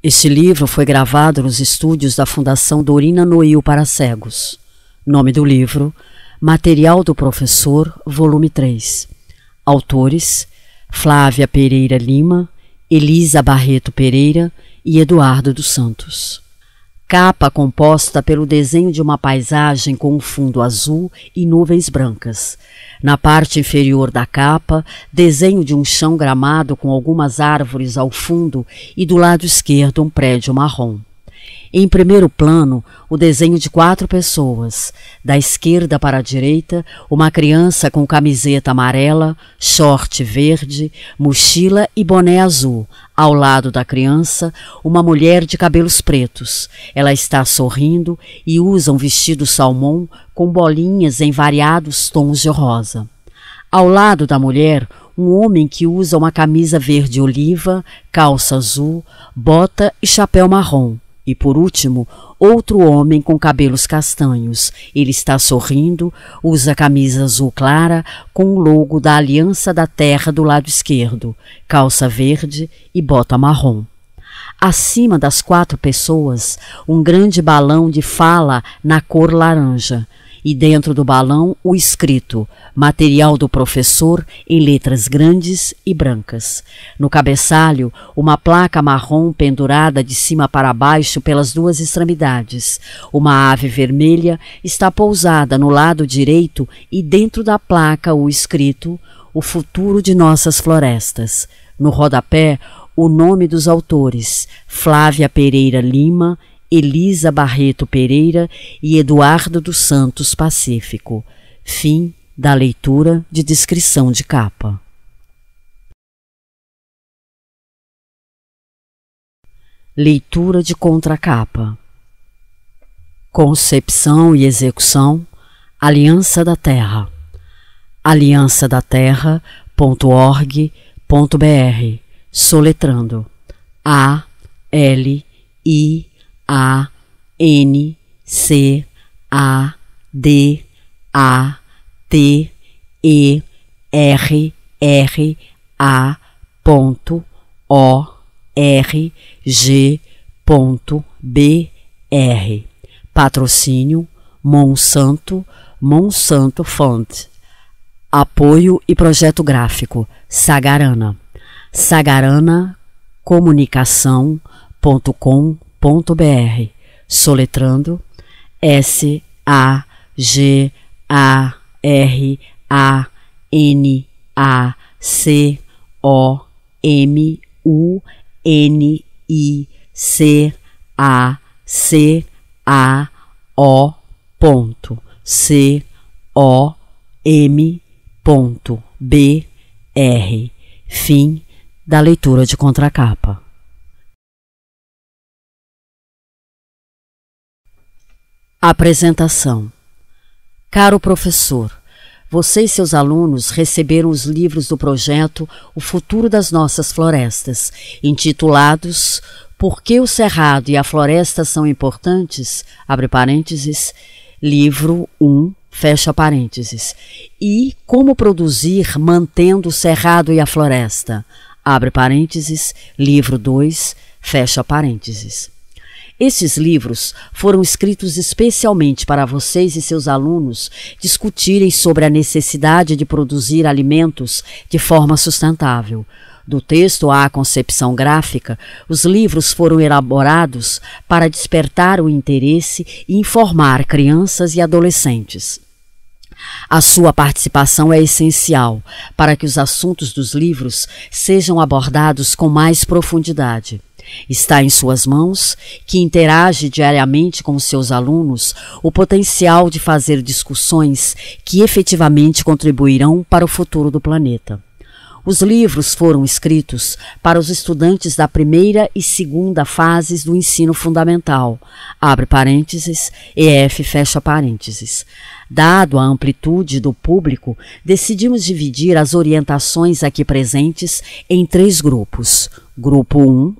Este livro foi gravado nos estúdios da Fundação Dorina Noil para Cegos. Nome do livro: Material do Professor, volume 3. Autores: Flávia Pereira Lima, Elisa Barreto Pereira e Eduardo dos Santos. Capa composta pelo desenho de uma paisagem com um fundo azul e nuvens brancas. Na parte inferior da capa, desenho de um chão gramado com algumas árvores ao fundo e do lado esquerdo um prédio marrom. Em primeiro plano, o desenho de 4 pessoas. Da esquerda para a direita, uma criança com camiseta amarela, short verde, mochila e boné azul. Ao lado da criança, uma mulher de cabelos pretos. Ela está sorrindo e usa um vestido salmão com bolinhas em variados tons de rosa. Ao lado da mulher, um homem que usa uma camisa verde oliva, calça azul, bota e chapéu marrom. E, por último, outro homem com cabelos castanhos. Ele está sorrindo, usa camisa azul clara com o logo da Aliança da Terra do lado esquerdo, calça verde e bota marrom. Acima das 4 pessoas, um grande balão de fala na cor laranja. E dentro do balão o escrito Material do Professor em letras grandes e brancas. No cabeçalho, uma placa marrom pendurada de cima para baixo pelas 2 extremidades. Uma ave vermelha está pousada no lado direito e dentro da placa o escrito O Futuro de Nossas Florestas. No rodapé, o nome dos autores: Flávia Pereira Lima, Elisa Barreto Pereira e Eduardo dos Santos Pacífico. Fim da leitura de descrição de capa. Leitura de contracapa. Concepção e execução: Aliança da Terra. aliançadaterra.org.br. Soletrando: ALIANCADATERRA.org.br. Patrocínio: Monsanto, Monsanto Fund. Apoio e projeto gráfico: Sagarana. sagaranacomunicação.com.br. Soletrando: SAGARANACOMUNICACAO.br. Fim da leitura de contracapa. Apresentação. Caro professor, você e seus alunos receberam os livros do projeto O Futuro das Nossas Florestas, intitulados Por que o Cerrado e a Floresta são Importantes, abre parênteses, livro 1, fecha parênteses, e Como Produzir Mantendo o Cerrado e a Floresta, abre parênteses, livro 2, fecha parênteses. Estes livros foram escritos especialmente para vocês e seus alunos discutirem sobre a necessidade de produzir alimentos de forma sustentável. Do texto à concepção gráfica, os livros foram elaborados para despertar o interesse e informar crianças e adolescentes. A sua participação é essencial para que os assuntos dos livros sejam abordados com mais profundidade. Está em suas mãos, que interage diariamente com seus alunos, o potencial de fazer discussões que efetivamente contribuirão para o futuro do planeta. Os livros foram escritos para os estudantes da primeira e segunda fases do ensino fundamental, abre parênteses, EF, fecha parênteses. Dado a amplitude do público, decidimos dividir as orientações aqui presentes em 3 grupos. Grupo 1,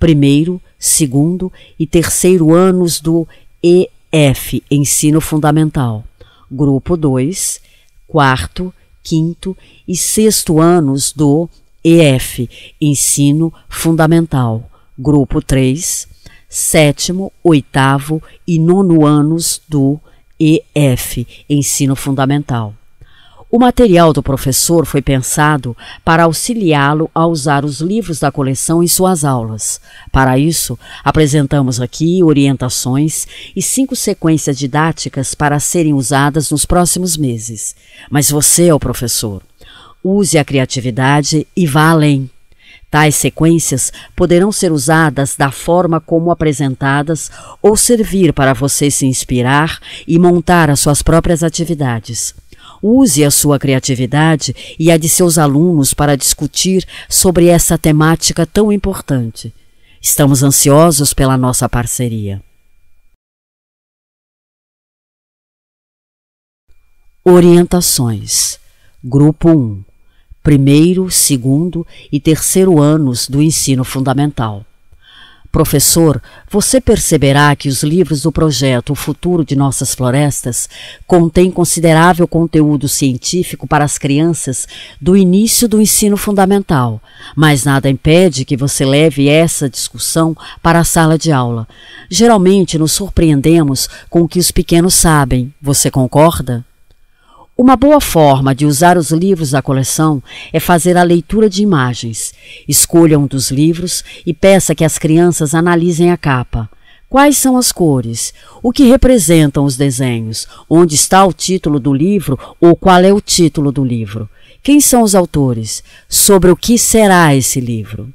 primeiro, segundo e terceiro anos do EF, Ensino Fundamental. Grupo 2, quarto, quinto e sexto anos do EF, Ensino Fundamental. Grupo 3, 7º, 8º e 9º anos do EF, Ensino Fundamental. O material do professor foi pensado para auxiliá-lo a usar os livros da coleção em suas aulas. Para isso, apresentamos aqui orientações e 5 sequências didáticas para serem usadas nos próximos meses. Mas você é o professor. Use a criatividade e vá além. Tais sequências poderão ser usadas da forma como apresentadas ou servir para você se inspirar e montar as suas próprias atividades. Use a sua criatividade e a de seus alunos para discutir sobre essa temática tão importante. Estamos ansiosos pela nossa parceria. Orientações. Grupo 1. 1º, 2º e 3º anos do ensino fundamental. Professor, você perceberá que os livros do projeto O Futuro de Nossas Florestas contêm considerável conteúdo científico para as crianças do início do ensino fundamental, mas nada impede que você leve essa discussão para a sala de aula. Geralmente nos surpreendemos com o que os pequenos sabem. Você concorda? Uma boa forma de usar os livros da coleção é fazer a leitura de imagens. Escolha um dos livros e peça que as crianças analisem a capa. Quais são as cores? O que representam os desenhos? Onde está o título do livro ou qual é o título do livro? Quem são os autores? Sobre o que será esse livro?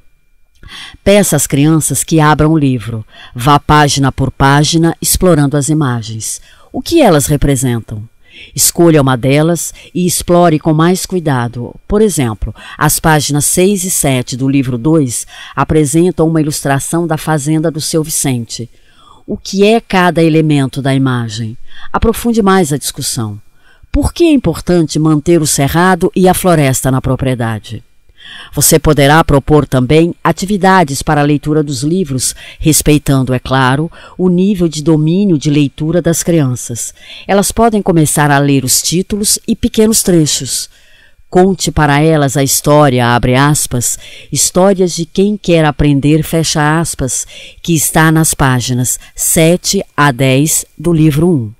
Peça às crianças que abram o livro. Vá página por página explorando as imagens. O que elas representam? Escolha uma delas e explore com mais cuidado. Por exemplo, as páginas 6 e 7 do livro 2 apresentam uma ilustração da fazenda do seu Vicente. O que é cada elemento da imagem? Aprofunde mais a discussão. Por que é importante manter o cerrado e a floresta na propriedade? Você poderá propor também atividades para a leitura dos livros, respeitando, é claro, o nível de domínio de leitura das crianças. Elas podem começar a ler os títulos e pequenos trechos. Conte para elas a história, abre aspas, histórias de quem quer aprender, fecha aspas, que está nas páginas 7 a 10 do livro 1.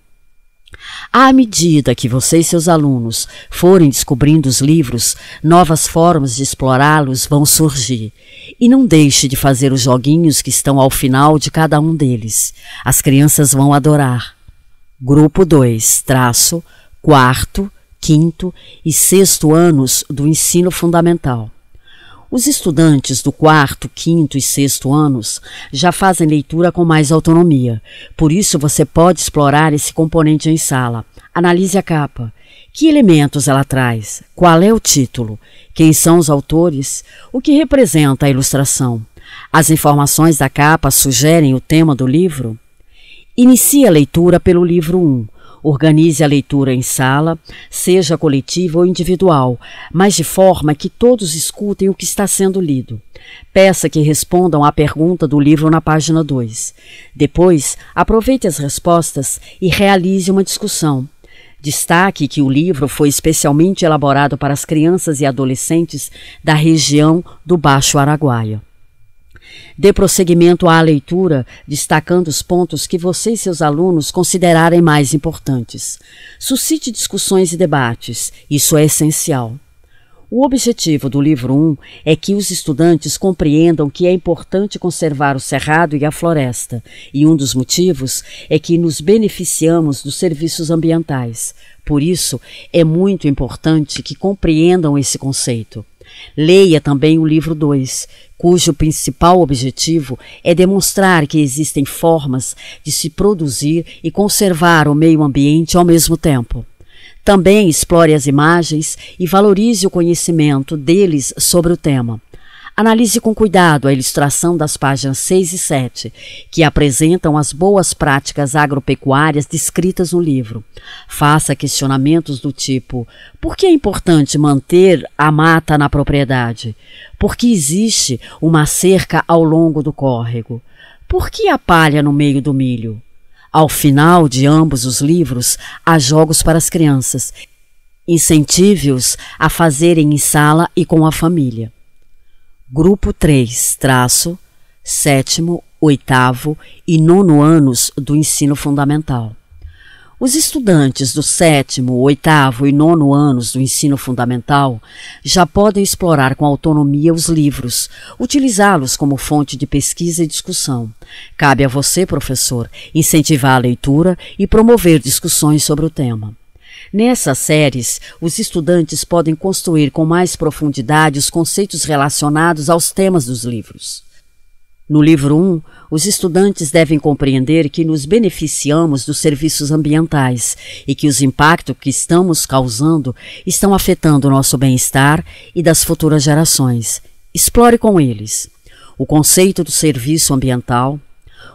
À medida que você e seus alunos forem descobrindo os livros, novas formas de explorá-los vão surgir. E não deixe de fazer os joguinhos que estão ao final de cada um deles. As crianças vão adorar. Grupo 2, 4º, 5º e 6º anos do ensino fundamental. Os estudantes do 4º, 5º e 6º anos já fazem leitura com mais autonomia. Por isso você pode explorar esse componente em sala. Analise a capa. Que elementos ela traz? Qual é o título? Quem são os autores? O que representa a ilustração? As informações da capa sugerem o tema do livro? Inicie a leitura pelo livro 1. Organize a leitura em sala, seja coletiva ou individual, mas de forma que todos escutem o que está sendo lido. Peça que respondam à pergunta do livro na página 2. Depois, aproveite as respostas e realize uma discussão. Destaque que o livro foi especialmente elaborado para as crianças e adolescentes da região do Baixo Araguaia. Dê prosseguimento à leitura, destacando os pontos que você e seus alunos considerarem mais importantes. Suscite discussões e debates, isso é essencial. O objetivo do livro 1 é que os estudantes compreendam que é importante conservar o cerrado e a floresta, e um dos motivos é que nos beneficiamos dos serviços ambientais. Por isso, é muito importante que compreendam esse conceito. Leia também o livro 2, cujo principal objetivo é demonstrar que existem formas de se produzir e conservar o meio ambiente ao mesmo tempo. Também explore as imagens e valorize o conhecimento deles sobre o tema. Analise com cuidado a ilustração das páginas 6 e 7, que apresentam as boas práticas agropecuárias descritas no livro. Faça questionamentos do tipo: por que é importante manter a mata na propriedade? Por que existe uma cerca ao longo do córrego? Por que a palha no meio do milho? Ao final de ambos os livros, há jogos para as crianças. Incentive-os a fazerem em sala e com a família. Grupo 3, 5 7º, 8º e 9º anos do ensino fundamental. Os estudantes do 7º, 8º e 9º anos do ensino fundamental já podem explorar com autonomia os livros, utilizá-los como fonte de pesquisa e discussão. Cabe a você, professor, incentivar a leitura e promover discussões sobre o tema. Nessas séries, os estudantes podem construir com mais profundidade os conceitos relacionados aos temas dos livros. No livro 1, os estudantes devem compreender que nos beneficiamos dos serviços ambientais e que os impactos que estamos causando estão afetando o nosso bem-estar e das futuras gerações. Explore com eles o conceito do serviço ambiental,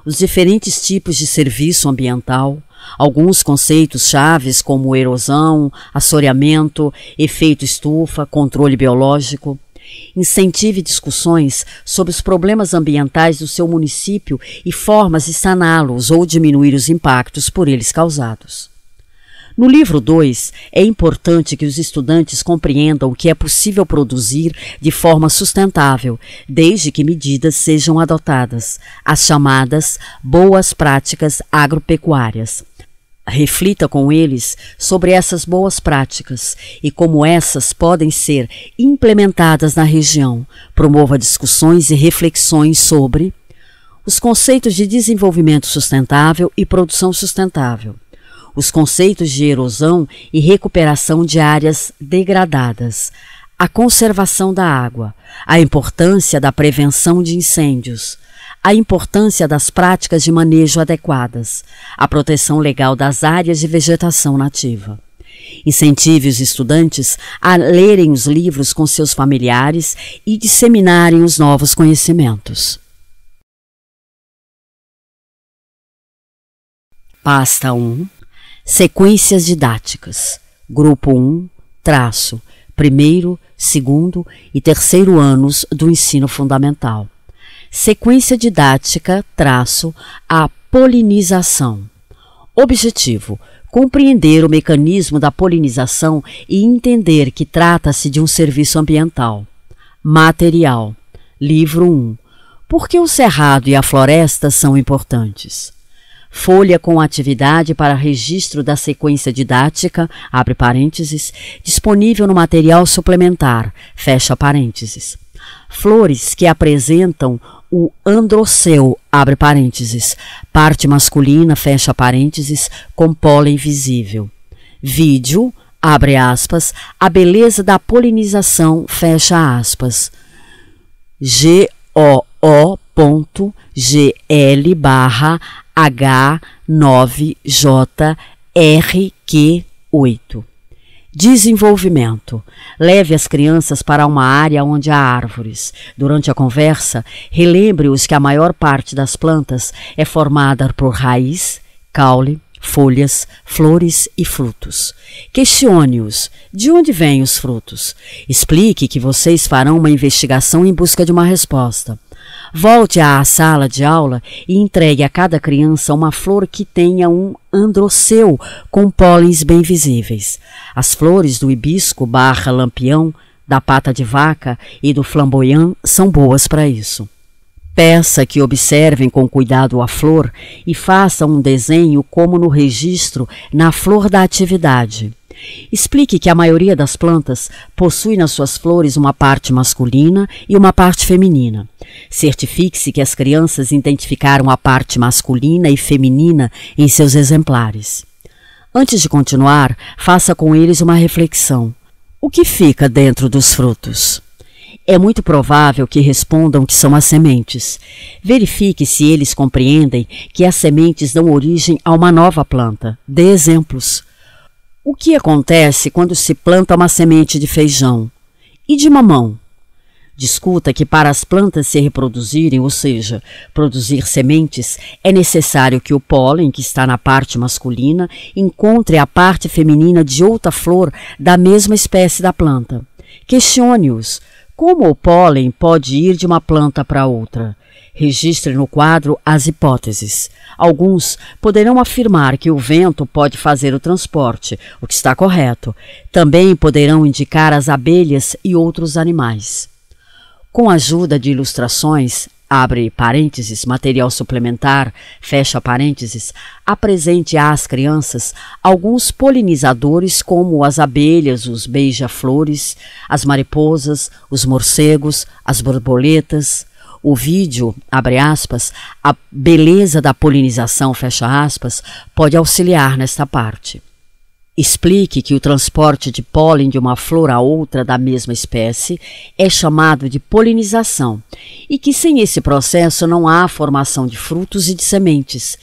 os diferentes tipos de serviço ambiental, alguns conceitos chaves como erosão, assoreamento, efeito estufa, controle biológico. Incentive discussões sobre os problemas ambientais do seu município e formas de saná-los ou diminuir os impactos por eles causados. No livro 2, é importante que os estudantes compreendam que é possível produzir de forma sustentável, desde que medidas sejam adotadas, as chamadas boas práticas agropecuárias. Reflita com eles sobre essas boas práticas e como essas podem ser implementadas na região. Promova discussões e reflexões sobre os conceitos de desenvolvimento sustentável e produção sustentável, os conceitos de erosão e recuperação de áreas degradadas, a conservação da água, a importância da prevenção de incêndios, a importância das práticas de manejo adequadas, a proteção legal das áreas de vegetação nativa. Incentive os estudantes a lerem os livros com seus familiares e disseminarem os novos conhecimentos. Pasta 1. Sequências didáticas. Grupo 1, traço, 1º, 2º e 3º anos do ensino fundamental. Sequência didática, traço, a polinização. Objetivo: compreender o mecanismo da polinização e entender que trata-se de um serviço ambiental. Material. Livro 1. Por que o cerrado e a floresta são importantes? Folha com atividade para registro da sequência didática, abre parênteses, disponível no material suplementar, fecha parênteses. Flores que apresentam o androceu, abre parênteses, parte masculina, fecha parênteses, com pólen visível. Vídeo, abre aspas, a beleza da polinização, fecha aspas. GOO.GL/H9JRQ8. Desenvolvimento. Leve as crianças para uma área onde há árvores. Durante a conversa, relembre-os que a maior parte das plantas é formada por raiz, caule, folhas, flores e frutos. Questione-os. De onde vêm os frutos? Explique que vocês farão uma investigação em busca de uma resposta. Volte à sala de aula e entregue a cada criança uma flor que tenha um androceu com pólens bem visíveis. As flores do hibisco/lampião, da pata de vaca e do flamboyant são boas para isso. Peça que observem com cuidado a flor e façam um desenho como no registro na flor da atividade. Explique que a maioria das plantas possui nas suas flores uma parte masculina e uma parte feminina. Certifique-se que as crianças identificaram a parte masculina e feminina em seus exemplares. Antes de continuar, faça com eles uma reflexão. O que fica dentro dos frutos? É muito provável que respondam que são as sementes. Verifique se eles compreendem que as sementes dão origem a uma nova planta. Dê exemplos. O que acontece quando se planta uma semente de feijão? E de mamão? Discuta que para as plantas se reproduzirem, ou seja, produzir sementes, é necessário que o pólen, que está na parte masculina, encontre a parte feminina de outra flor da mesma espécie da planta. Questione-os. Como o pólen pode ir de uma planta para outra? Registre no quadro as hipóteses. Alguns poderão afirmar que o vento pode fazer o transporte, o que está correto. Também poderão indicar as abelhas e outros animais. Com a ajuda de ilustrações, abre parênteses, material suplementar, fecha parênteses, apresente às crianças alguns polinizadores como as abelhas, os beija-flores, as mariposas, os morcegos, as borboletas. O vídeo, abre aspas, a beleza da polinização, fecha aspas, pode auxiliar nesta parte. Explique que o transporte de pólen de uma flor a outra da mesma espécie é chamado de polinização e que sem esse processo não há formação de frutos e de sementes.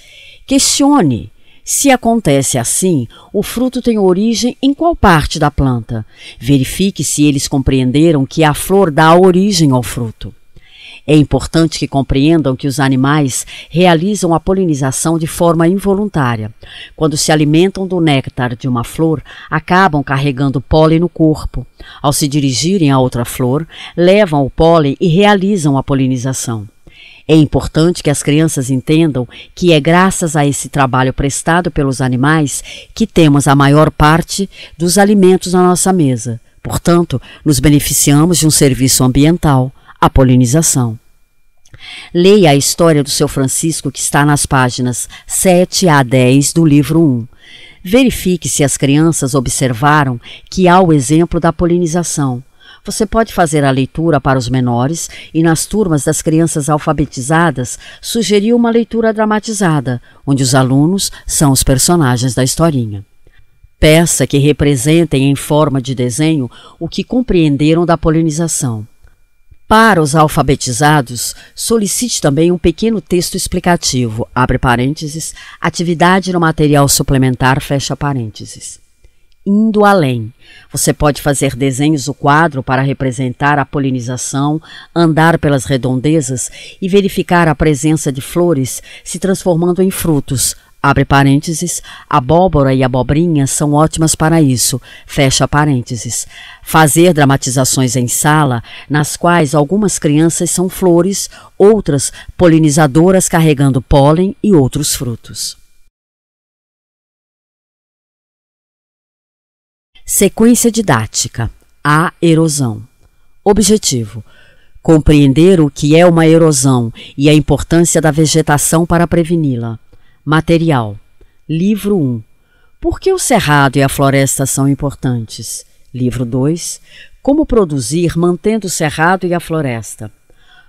Questione se acontece assim, o fruto tem origem em qual parte da planta. Verifique se eles compreenderam que a flor dá origem ao fruto. É importante que compreendam que os animais realizam a polinização de forma involuntária. Quando se alimentam do néctar de uma flor, acabam carregando pólen no corpo. Ao se dirigirem a outra flor, levam o pólen e realizam a polinização. É importante que as crianças entendam que é graças a esse trabalho prestado pelos animais que temos a maior parte dos alimentos na nossa mesa. Portanto, nos beneficiamos de um serviço ambiental, a polinização. Leia a história do seu Francisco que está nas páginas 7 a 10 do livro 1. Verifique se as crianças observaram que há o exemplo da polinização. Você pode fazer a leitura para os menores e nas turmas das crianças alfabetizadas sugerir uma leitura dramatizada, onde os alunos são os personagens da historinha. Peça que representem em forma de desenho o que compreenderam da polinização. Para os alfabetizados, solicite também um pequeno texto explicativo, abre parênteses, atividade no material suplementar, fecha parênteses. Indo além, você pode fazer desenhos do quadro para representar a polinização, andar pelas redondezas e verificar a presença de flores se transformando em frutos, abre parênteses, abóbora e abobrinha são ótimas para isso, fecha parênteses. Fazer dramatizações em sala, nas quais algumas crianças são flores, outras polinizadoras carregando pólen e outros frutos. Sequência didática. A erosão. Objetivo: compreender o que é uma erosão e a importância da vegetação para preveni-la. Material. Livro 1. Por que o cerrado e a floresta são importantes? Livro 2. Como produzir mantendo o cerrado e a floresta?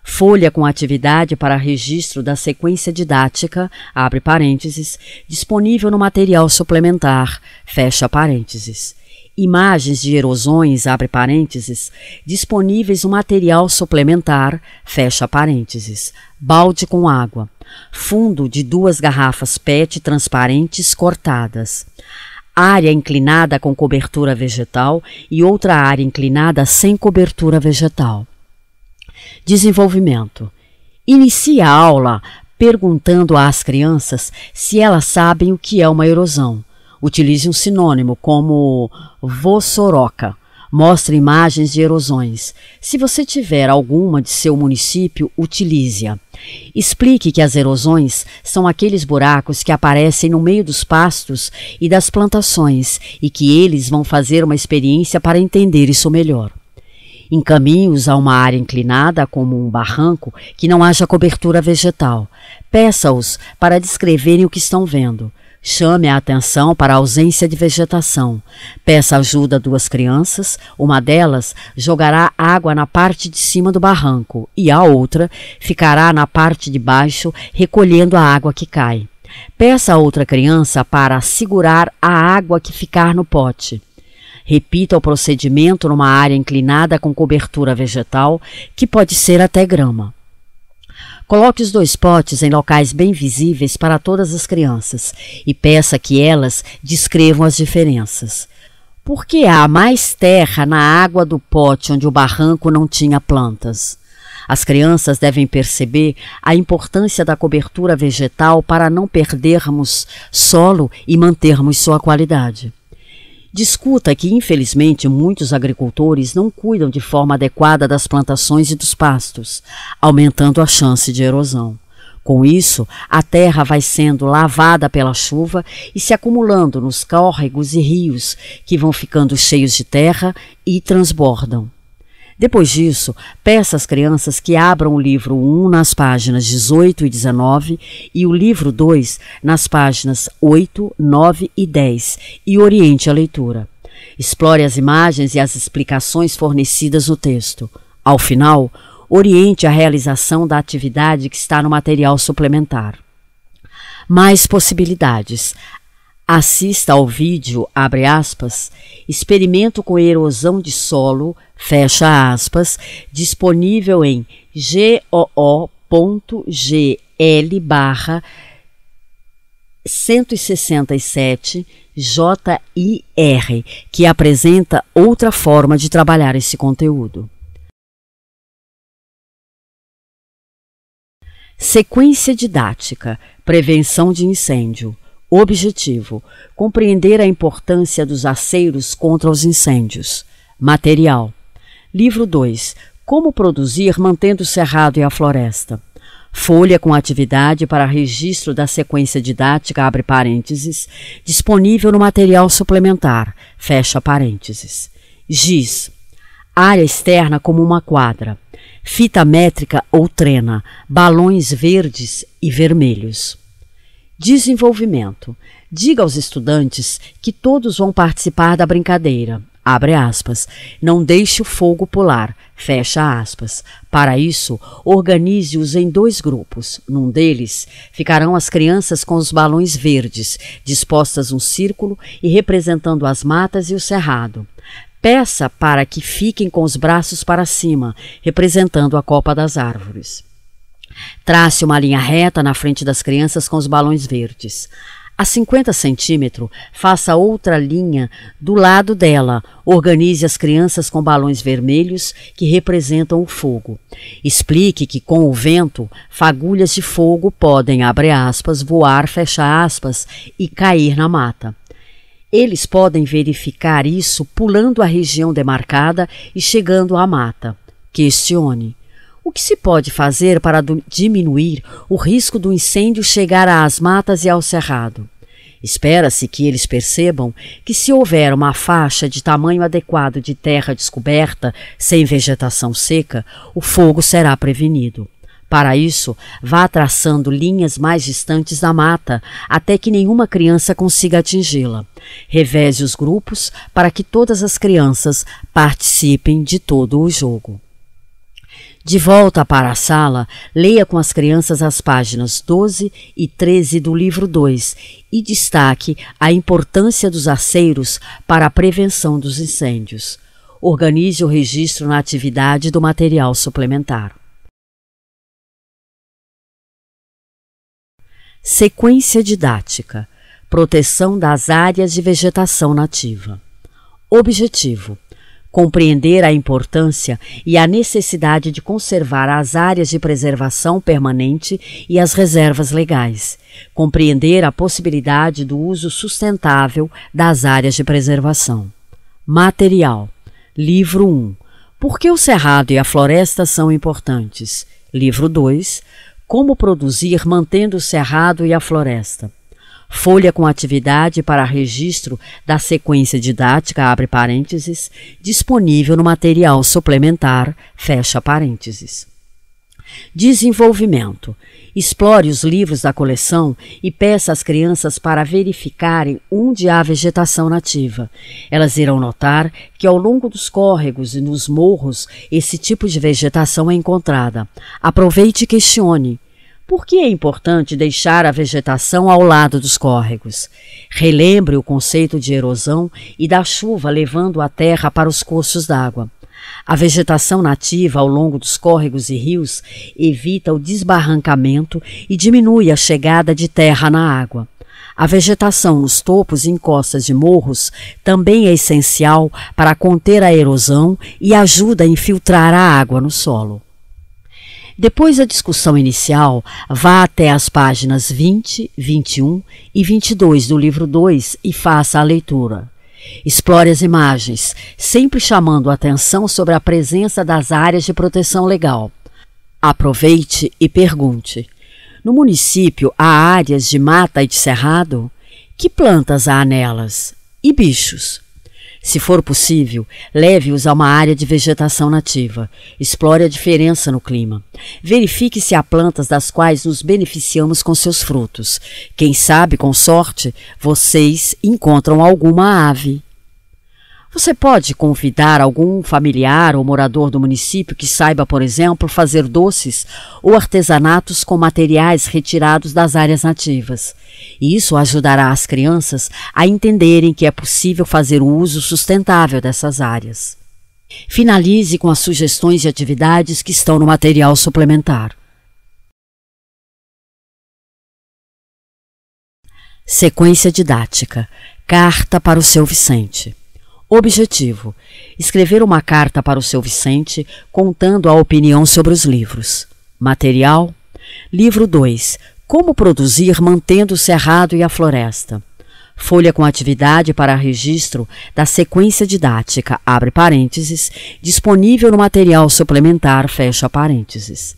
Folha com atividade para registro da sequência didática, abre parênteses, disponível no material suplementar, fecha parênteses. Imagens de erosões, abre parênteses, disponíveis no material suplementar, fecha parênteses. Balde com água. Fundo de 2 garrafas PET transparentes cortadas. Área inclinada com cobertura vegetal e outra área inclinada sem cobertura vegetal. Desenvolvimento. Inicie a aula perguntando às crianças se elas sabem o que é uma erosão. Utilize um sinônimo como vossoroca. Mostre imagens de erosões. Se você tiver alguma de seu município, utilize-a. Explique que as erosões são aqueles buracos que aparecem no meio dos pastos e das plantações e que eles vão fazer uma experiência para entender isso melhor. Encaminhe-os a uma área inclinada, como um barranco, que não haja cobertura vegetal. Peça-os para descreverem o que estão vendo. Chame a atenção para a ausência de vegetação. Peça ajuda a 2 crianças, uma delas jogará água na parte de cima do barranco e a outra ficará na parte de baixo recolhendo a água que cai. Peça a outra criança para segurar a água que ficar no pote. Repita o procedimento numa área inclinada com cobertura vegetal, que pode ser até grama. Coloque os 2 potes em locais bem visíveis para todas as crianças e peça que elas descrevam as diferenças. Por que há mais terra na água do pote onde o barranco não tinha plantas? As crianças devem perceber a importância da cobertura vegetal para não perdermos solo e mantermos sua qualidade. Discuta que, infelizmente, muitos agricultores não cuidam de forma adequada das plantações e dos pastos, aumentando a chance de erosão. Com isso, a terra vai sendo lavada pela chuva e se acumulando nos córregos e rios, que vão ficando cheios de terra e transbordam. Depois disso, peça às crianças que abram o livro 1 nas páginas 18 e 19 e o livro 2 nas páginas 8, 9 e 10 e oriente a leitura. Explore as imagens e as explicações fornecidas no texto. Ao final, oriente a realização da atividade que está no material suplementar. Mais possibilidades. Assista ao vídeo, abre aspas, experimento com erosão de solo, fecha aspas, disponível em goo.gl/167 JIR, que apresenta outra forma de trabalhar esse conteúdo. Sequência didática, prevenção de incêndio. Objetivo: compreender a importância dos aceiros contra os incêndios. Material: Livro 2, Como produzir mantendo o cerrado e a floresta. Folha com atividade para registro da sequência didática, abre parênteses, disponível no material suplementar, fecha parênteses. Giz: área externa como uma quadra. Fita métrica ou trena, balões verdes e vermelhos. Desenvolvimento: diga aos estudantes que todos vão participar da brincadeira. Abre aspas. Não deixe o fogo pular. Fecha aspas. Para isso, organize-os em 2 grupos. Num deles, ficarão as crianças com os balões verdes, dispostas num círculo e representando as matas e o cerrado. Peça para que fiquem com os braços para cima, representando a copa das árvores. Trace uma linha reta na frente das crianças com os balões verdes. A 50 centímetros, faça outra linha do lado dela. Organize as crianças com balões vermelhos que representam o fogo. Explique que com o vento, fagulhas de fogo podem, abre aspas, voar, fecha aspas, e cair na mata. Eles podem verificar isso pulando a região demarcada e chegando à mata. Questione: o que se pode fazer para diminuir o risco do incêndio chegar às matas e ao cerrado? Espera-se que eles percebam que se houver uma faixa de tamanho adequado de terra descoberta, sem vegetação seca, o fogo será prevenido. Para isso, vá traçando linhas mais distantes da mata, até que nenhuma criança consiga atingi-la. Reveze os grupos para que todas as crianças participem de todo o jogo. De volta para a sala, leia com as crianças as páginas 12 e 13 do livro 2 e destaque a importância dos aceiros para a prevenção dos incêndios. Organize o registro na atividade do material suplementar. Sequência didática: proteção das áreas de vegetação nativa. Objetivo: compreender a importância e a necessidade de conservar as áreas de preservação permanente e as reservas legais. Compreender a possibilidade do uso sustentável das áreas de preservação. Material: Livro 1, Por que o cerrado e a floresta são importantes? Livro 2, Como produzir mantendo o cerrado e a floresta. Folha com atividade para registro da sequência didática, abre parênteses, disponível no material suplementar, fecha parênteses. Desenvolvimento: explore os livros da coleção e peça às crianças para verificarem onde há vegetação nativa. Elas irão notar que ao longo dos córregos e nos morros esse tipo de vegetação é encontrada. Aproveite e questione: por que é importante deixar a vegetação ao lado dos córregos? Relembre o conceito de erosão e da chuva levando a terra para os cursos d'água. A vegetação nativa ao longo dos córregos e rios evita o desbarrancamento e diminui a chegada de terra na água. A vegetação nos topos e encostas de morros também é essencial para conter a erosão e ajuda a infiltrar a água no solo. Depois da discussão inicial, vá até as páginas 20, 21 e 22 do livro 2 e faça a leitura. Explore as imagens, sempre chamando a atenção sobre a presença das áreas de proteção legal. Aproveite e pergunte: no município há áreas de mata e de cerrado? Que plantas há nelas? E bichos? Se for possível, leve-os a uma área de vegetação nativa. Explore a diferença no clima. Verifique se há plantas das quais nos beneficiamos com seus frutos. Quem sabe, com sorte, vocês encontram alguma ave. Você pode convidar algum familiar ou morador do município que saiba, por exemplo, fazer doces ou artesanatos com materiais retirados das áreas nativas. Isso ajudará as crianças a entenderem que é possível fazer o uso sustentável dessas áreas. Finalize com as sugestões de atividades que estão no material suplementar. Sequência didática. Carta para o seu Vicente. Objetivo: escrever uma carta para o seu Vicente contando a opinião sobre os livros. Material: Livro 2. Como produzir mantendo o cerrado e a floresta. Folha com atividade para registro da sequência didática, abre parênteses, disponível no material suplementar, fecha parênteses.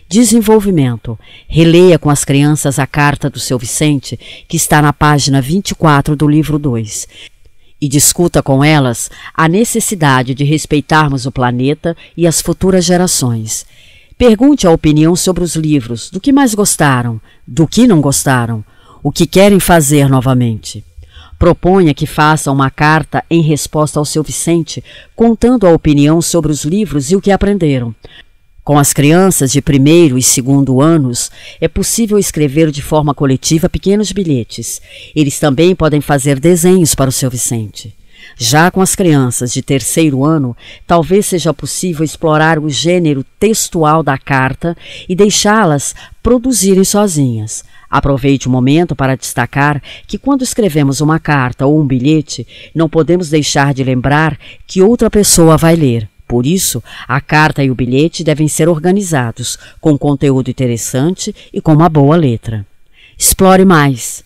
Desenvolvimento: releia com as crianças a carta do seu Vicente, que está na página 24 do livro 2. E discuta com elas a necessidade de respeitarmos o planeta e as futuras gerações. Pergunte a opinião sobre os livros, do que mais gostaram, do que não gostaram, o que querem fazer novamente. Proponha que façam uma carta em resposta ao seu Vicente, contando a opinião sobre os livros e o que aprenderam. Com as crianças de 1º e 2º anos, é possível escrever de forma coletiva pequenos bilhetes. Eles também podem fazer desenhos para o seu Vicente. Já com as crianças de 3º ano, talvez seja possível explorar o gênero textual da carta e deixá-las produzirem sozinhas. Aproveite o momento para destacar que quando escrevemos uma carta ou um bilhete, não podemos deixar de lembrar que outra pessoa vai ler. Por isso, a carta e o bilhete devem ser organizados, com conteúdo interessante e com uma boa letra. Explore mais.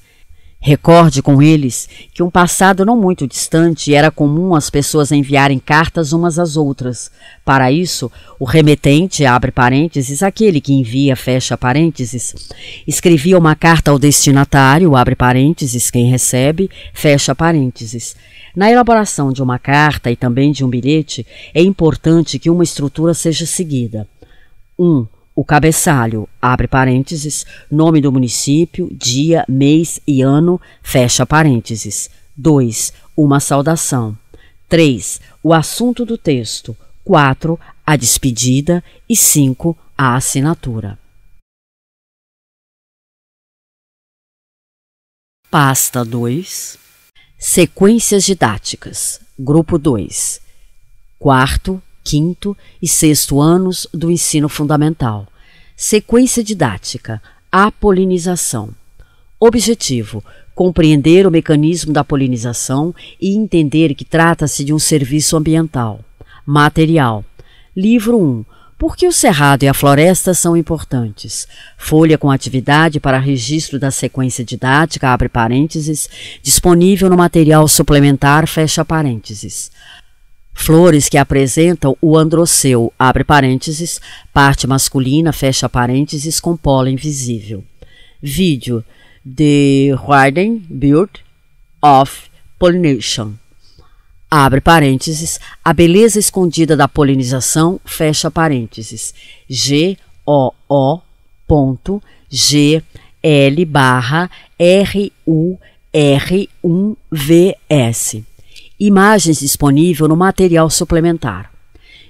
Recorde com eles que um passado não muito distante era comum as pessoas enviarem cartas umas às outras. Para isso, o remetente, abre parênteses, aquele que envia, fecha parênteses, escrevia uma carta ao destinatário, abre parênteses, quem recebe, fecha parênteses. Na elaboração de uma carta e também de um bilhete, é importante que uma estrutura seja seguida. 1. O cabeçalho, abre parênteses, nome do município, dia, mês e ano, fecha parênteses. 2. Uma saudação. 3. O assunto do texto. 4. A despedida. E 5. A assinatura. Pasta 2. Sequências didáticas. Grupo 2. 4º, 5º e 6º anos do ensino fundamental. Sequência didática. A polinização. Objetivo: compreender o mecanismo da polinização e entender que trata-se de um serviço ambiental. Material: Livro 1. Por que o cerrado e a floresta são importantes? Folha com atividade para registro da sequência didática, abre parênteses, disponível no material suplementar, fecha parênteses. Flores que apresentam o androceu, abre parênteses, parte masculina, fecha parênteses, com pólen visível. Vídeo: The Hidden Beauty of Pollination. Abre parênteses, a beleza escondida da polinização, fecha parênteses, GOO.GL/RUR1VS. Imagens disponível no material suplementar.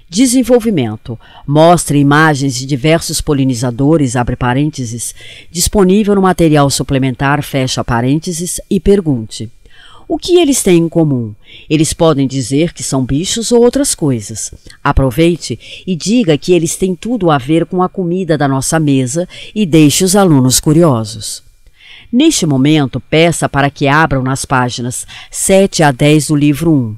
Desenvolvimento: mostre imagens de diversos polinizadores, abre parênteses, disponível no material suplementar, fecha parênteses, e pergunte: o que eles têm em comum? Eles podem dizer que são bichos ou outras coisas. Aproveite e diga que eles têm tudo a ver com a comida da nossa mesa e deixe os alunos curiosos. Neste momento, peça para que abram nas páginas 7 a 10 do livro 1.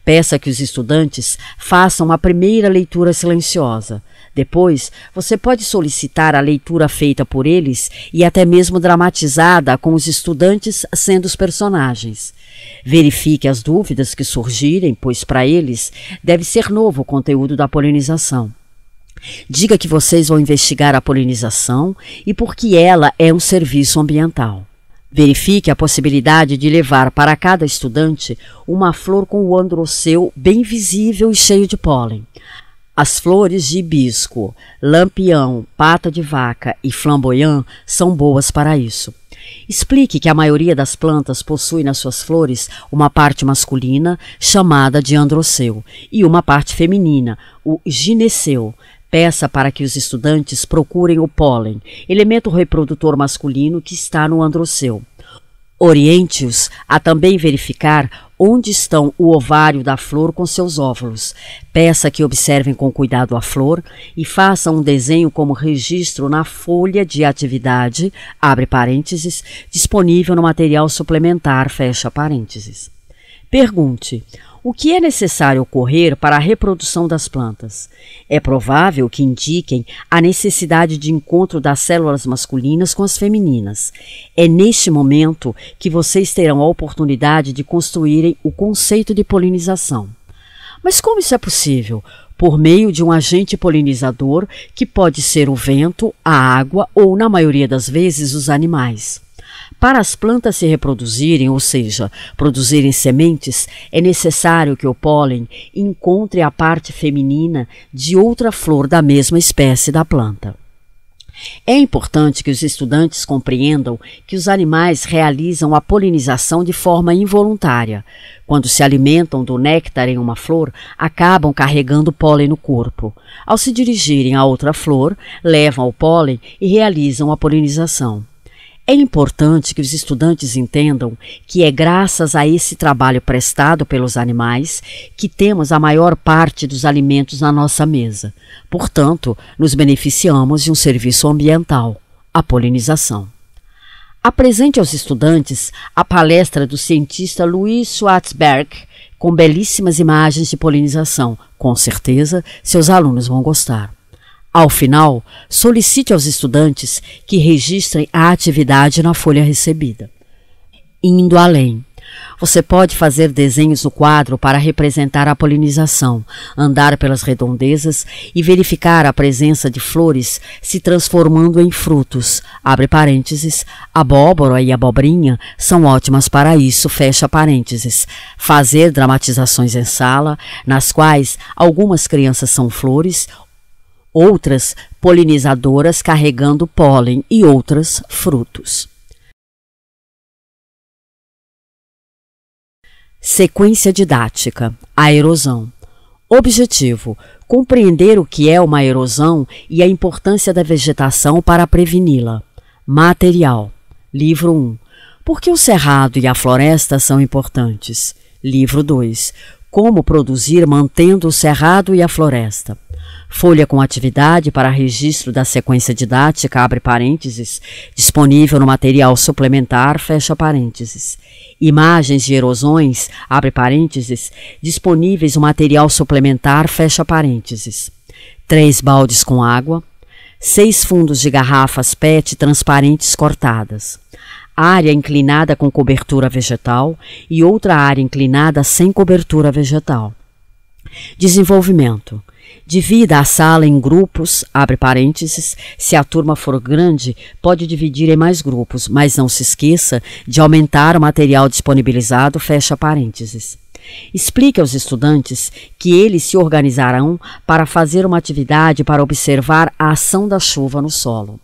Peça que os estudantes façam a primeira leitura silenciosa. Depois, você pode solicitar a leitura feita por eles e até mesmo dramatizada com os estudantes sendo os personagens. Verifique as dúvidas que surgirem, pois para eles deve ser novo o conteúdo da polinização. Diga que vocês vão investigar a polinização e por que ela é um serviço ambiental. Verifique a possibilidade de levar para cada estudante uma flor com o androceu bem visível e cheio de pólen. As flores de hibisco, lampião, pata de vaca e flamboyant são boas para isso. Explique que a maioria das plantas possui nas suas flores uma parte masculina, chamada de androceu, e uma parte feminina, o gineceu. Peça para que os estudantes procurem o pólen, elemento reprodutor masculino que está no androceu. Oriente-os a também verificar onde estão o ovário da flor com seus óvulos. Peça que observem com cuidado a flor e façam um desenho como registro na folha de atividade, abre parênteses, disponível no material suplementar, fecha parênteses. Pergunte: o que é necessário ocorrer para a reprodução das plantas? É provável que indiquem a necessidade de encontro das células masculinas com as femininas. É neste momento que vocês terão a oportunidade de construírem o conceito de polinização. Mas como isso é possível? Por meio de um agente polinizador que pode ser o vento, a água ou, na maioria das vezes, os animais. Para as plantas se reproduzirem, ou seja, produzirem sementes, é necessário que o pólen encontre a parte feminina de outra flor da mesma espécie da planta. É importante que os estudantes compreendam que os animais realizam a polinização de forma involuntária. Quando se alimentam do néctar em uma flor, acabam carregando pólen no corpo. Ao se dirigirem a outra flor, levam o pólen e realizam a polinização. É importante que os estudantes entendam que é graças a esse trabalho prestado pelos animais que temos a maior parte dos alimentos na nossa mesa. Portanto, nos beneficiamos de um serviço ambiental, a polinização. Apresente aos estudantes a palestra do cientista Louis Schwartzberg, com belíssimas imagens de polinização. Com certeza, seus alunos vão gostar. Ao final, solicite aos estudantes que registrem a atividade na folha recebida. Indo além, você pode fazer desenhos no quadro para representar a polinização, andar pelas redondezas e verificar a presença de flores se transformando em frutos. Abre parênteses, abóbora e abobrinha são ótimas para isso, fecha parênteses. Fazer dramatizações em sala, nas quais algumas crianças são flores, outras polinizadoras carregando pólen e outras frutos. Sequência didática: a erosão. Objetivo: compreender o que é uma erosão e a importância da vegetação para preveni-la. Material: Livro 1. Por que o cerrado e a floresta são importantes? Livro 2. Como produzir mantendo o cerrado e a floresta. Folha com atividade para registro da sequência didática, abre parênteses, disponível no material suplementar, fecha parênteses. Imagens de erosões, abre parênteses, disponíveis no material suplementar, fecha parênteses. 3 baldes com água, 6 fundos de garrafas PET transparentes cortadas. Área inclinada com cobertura vegetal e outra área inclinada sem cobertura vegetal. Desenvolvimento: divida a sala em grupos, abre parênteses, se a turma for grande, pode dividir em mais grupos, mas não se esqueça de aumentar o material disponibilizado, fecha parênteses. Explique aos estudantes que eles se organizarão para fazer uma atividade para observar a ação da chuva no solo.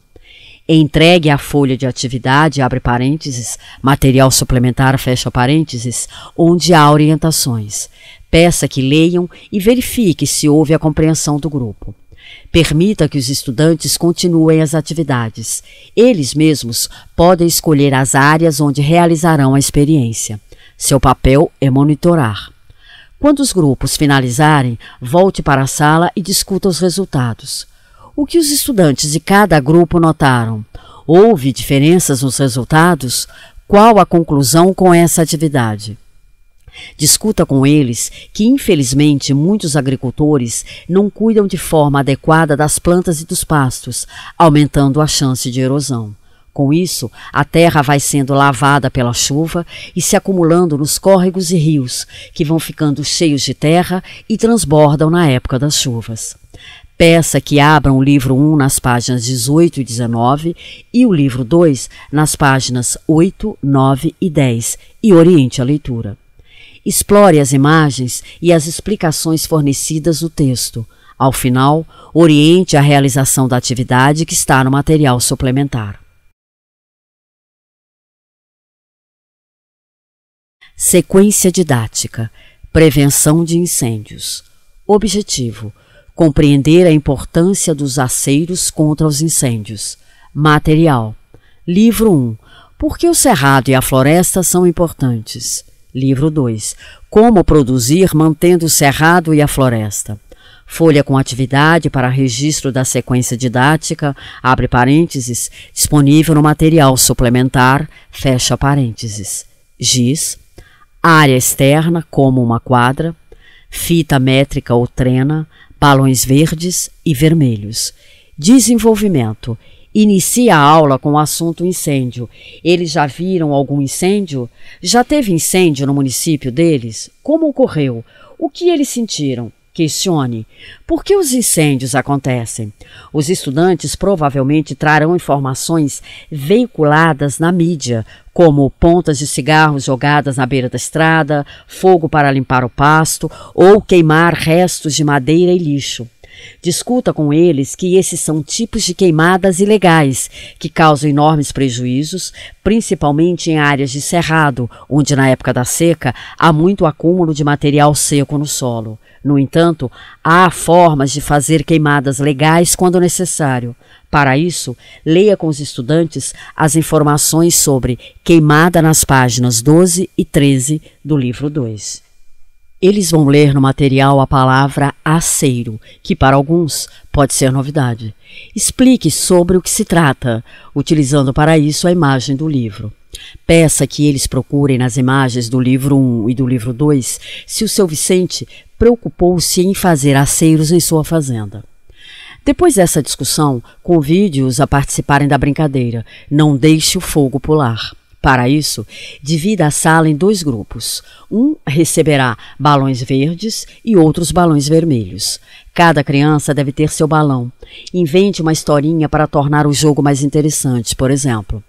Entregue a folha de atividade, abre parênteses, material suplementar, fecha parênteses, onde há orientações. Peça que leiam e verifique se houve a compreensão do grupo. Permita que os estudantes continuem as atividades. Eles mesmos podem escolher as áreas onde realizarão a experiência. Seu papel é monitorar. Quando os grupos finalizarem, volte para a sala e discuta os resultados. O que os estudantes de cada grupo notaram? Houve diferenças nos resultados? Qual a conclusão com essa atividade? Discuta com eles que, infelizmente, muitos agricultores não cuidam de forma adequada das plantas e dos pastos, aumentando a chance de erosão. Com isso, a terra vai sendo lavada pela chuva e se acumulando nos córregos e rios, que vão ficando cheios de terra e transbordam na época das chuvas. Peça que abram o livro 1 nas páginas 18 e 19 e o livro 2 nas páginas 8, 9 e 10 e oriente a leitura. Explore as imagens e as explicações fornecidas no texto. Ao final, oriente a realização da atividade que está no material suplementar. Sequência didática. Prevenção de incêndios. Objetivo: compreender a importância dos aceiros contra os incêndios. Material: Livro 1. Por que o cerrado e a floresta são importantes? Livro 2. Como produzir mantendo o cerrado e a floresta. Folha com atividade para registro da sequência didática, abre parênteses, disponível no material suplementar, fecha parênteses. Giz. Área externa, como uma quadra. Fita métrica ou trena, balões verdes e vermelhos. Desenvolvimento. Inicia a aula com o assunto incêndio. Eles já viram algum incêndio? Já teve incêndio no município deles? Como ocorreu? O que eles sentiram? Questione. Por que os incêndios acontecem? Os estudantes provavelmente trarão informações veiculadas na mídia, como pontas de cigarros jogadas na beira da estrada, fogo para limpar o pasto ou queimar restos de madeira e lixo. Discuta com eles que esses são tipos de queimadas ilegais que causam enormes prejuízos, principalmente em áreas de cerrado, onde na época da seca há muito acúmulo de material seco no solo. No entanto, há formas de fazer queimadas legais quando necessário. Para isso, leia com os estudantes as informações sobre queimada nas páginas 12 e 13 do livro 2. Eles vão ler no material a palavra aceiro, que para alguns pode ser novidade. Explique sobre o que se trata, utilizando para isso a imagem do livro. Peça que eles procurem nas imagens do livro 1 e do livro 2 se o seu Vicente preocupou-se em fazer aceiros em sua fazenda. Depois dessa discussão, convide-os a participarem da brincadeira. Não deixe o fogo pular. Para isso, divida a sala em 2 grupos. Um receberá balões verdes e outros balões vermelhos. Cada criança deve ter seu balão. Invente uma historinha para tornar o jogo mais interessante, por exemplo.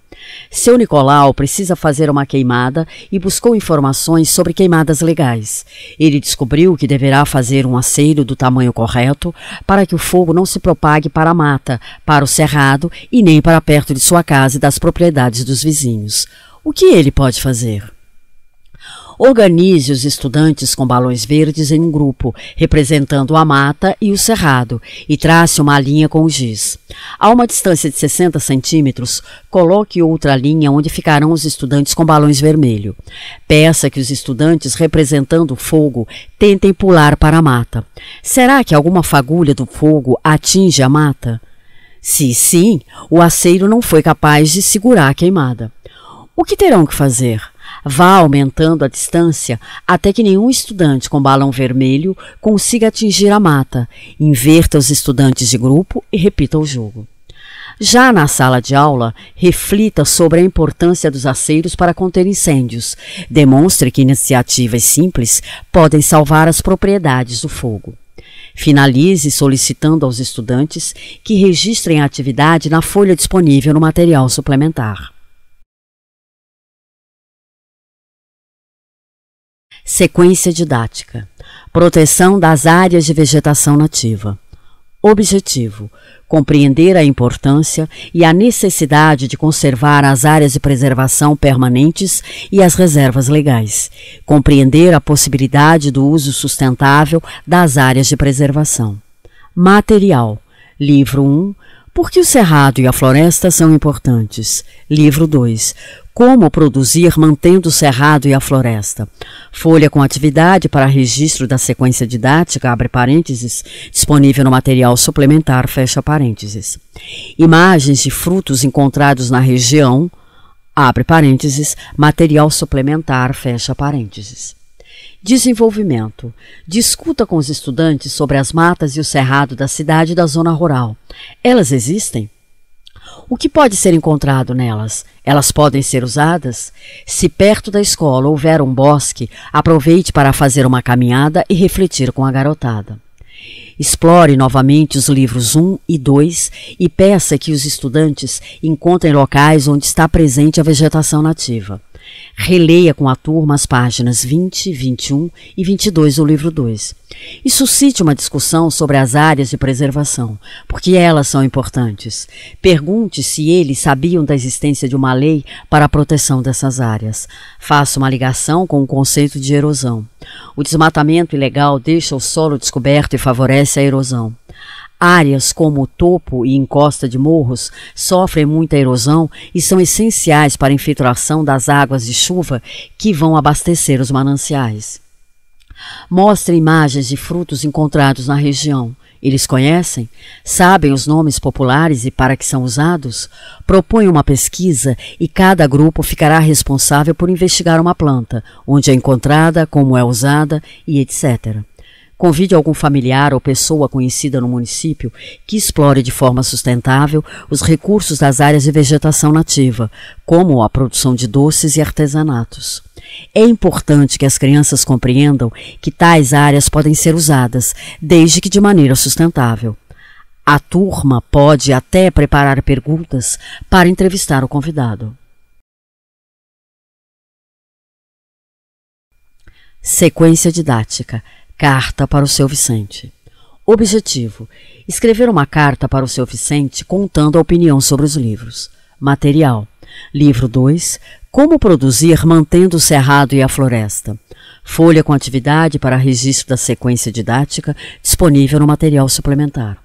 Seu Nicolau precisa fazer uma queimada e buscou informações sobre queimadas legais. Ele descobriu que deverá fazer um aceiro do tamanho correto para que o fogo não se propague para a mata, para o cerrado e nem para perto de sua casa e das propriedades dos vizinhos. O que ele pode fazer? Organize os estudantes com balões verdes em um grupo, representando a mata e o cerrado, e trace uma linha com o giz. A uma distância de 60 centímetros, coloque outra linha onde ficarão os estudantes com balões vermelhos. Peça que os estudantes, representando o fogo, tentem pular para a mata. Será que alguma fagulha do fogo atinge a mata? Se sim, o aceiro não foi capaz de segurar a queimada. O que terão que fazer? Vá aumentando a distância até que nenhum estudante com balão vermelho consiga atingir a mata. Inverta os estudantes de grupo e repita o jogo. Já na sala de aula, reflita sobre a importância dos aceiros para conter incêndios. Demonstre que iniciativas simples podem salvar as propriedades do fogo. Finalize solicitando aos estudantes que registrem a atividade na folha disponível no material suplementar. Sequência didática. Proteção das áreas de vegetação nativa. Objetivo: compreender a importância e a necessidade de conservar as áreas de preservação permanentes e as reservas legais. Compreender a possibilidade do uso sustentável das áreas de preservação. Material: Livro 1. Por que o cerrado e a floresta são importantes? Livro 2. Como produzir mantendo o cerrado e a floresta. Folha com atividade para registro da sequência didática, abre parênteses, disponível no material suplementar, fecha parênteses. Imagens de frutos encontrados na região, abre parênteses, material suplementar, fecha parênteses. Desenvolvimento. Discuta com os estudantes sobre as matas e o cerrado da cidade e da zona rural. Elas existem? O que pode ser encontrado nelas? Elas podem ser usadas? Se perto da escola houver um bosque, aproveite para fazer uma caminhada e refletir com a garotada. Explore novamente os livros 1 e 2 e peça que os estudantes encontrem locais onde está presente a vegetação nativa. Releia com a turma as páginas 20, 21 e 22 do livro 2 e suscite uma discussão sobre as áreas de preservação, porque elas são importantes. Pergunte se eles sabiam da existência de uma lei para a proteção dessas áreas. Faça uma ligação com o conceito de erosão. O desmatamento ilegal deixa o solo descoberto e favorece a erosão. Áreas como o topo e encosta de morros sofrem muita erosão e são essenciais para a infiltração das águas de chuva que vão abastecer os mananciais. Mostre imagens de frutos encontrados na região. Eles conhecem? Sabem os nomes populares e para que são usados? Proponha uma pesquisa e cada grupo ficará responsável por investigar uma planta, onde é encontrada, como é usada e etc. Convide algum familiar ou pessoa conhecida no município que explore de forma sustentável os recursos das áreas de vegetação nativa, como a produção de doces e artesanatos. É importante que as crianças compreendam que tais áreas podem ser usadas, desde que de maneira sustentável. A turma pode até preparar perguntas para entrevistar o convidado. Sequência didática. Carta para o seu Vicente. Objetivo: escrever uma carta para o seu Vicente contando a opinião sobre os livros. Material: livro 2, Como produzir mantendo o cerrado e a floresta. Folha com atividade para registro da sequência didática, disponível no material suplementar.